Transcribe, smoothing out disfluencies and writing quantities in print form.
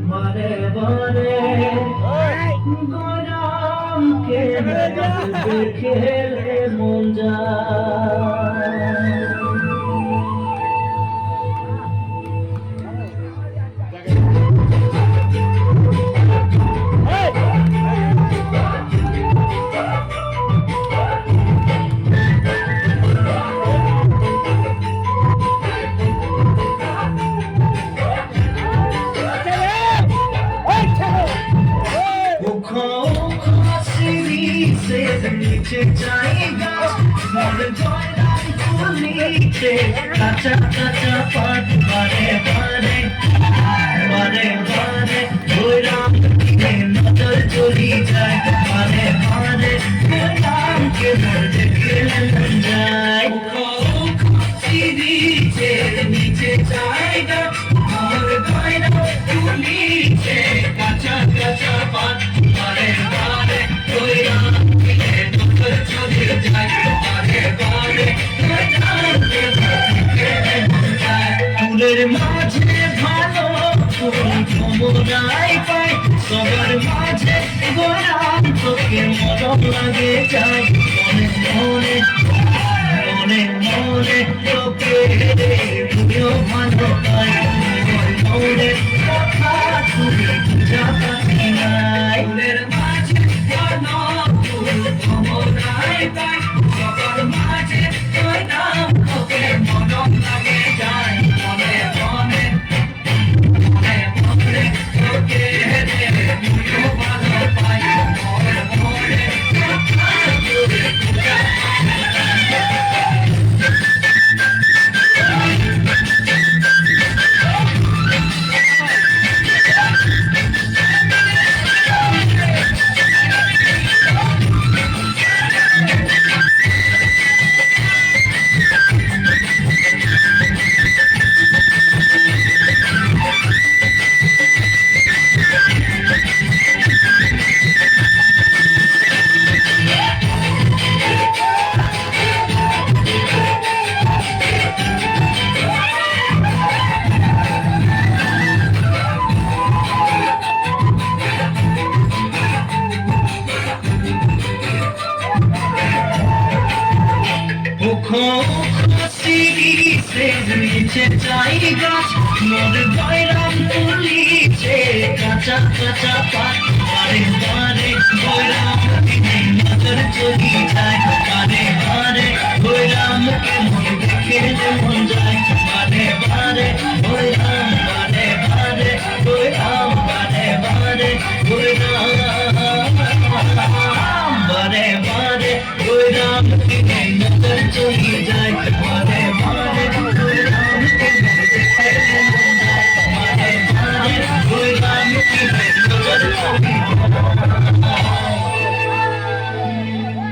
বারে বারে গোলামকে দেখে মন যায়। नीचे जाएगा मोर जोड़ा नीचे काचा काचा पात बारे बारे बारे बारे गोराम के नजर चली जाए बारे बारे गोराम के मोर देखे मन जाए। नीचे नीचे जाएगा मोर जोड़ा नीचे काचा काचा पात बारे बारे गोराम ফুলের মাঝে ভালো ভ্রমরাই পাই সবার মাঝে গোলাম তোকে মরম লাগে যায় মনে মনে মনে মনে তোকে তুমিও ভালো পাই মনে কথা তুমি বুঝা পাচ্ছি নাই। ফুলের মাঝে ভালো ভ্রমরাই পাই সবার মাঝে গোলাম তোকে মরম লাগে যায় মনে মনে মনে মনে তোকে তুমিও ভালো পাই মনে মনে কথা তুমি বুঝা नीचे जाएगा मोर बैराम नीचे काचा काचा पात बारे बारे बैराम की नजर चली जाए बारे बारे बैराम के मन देखे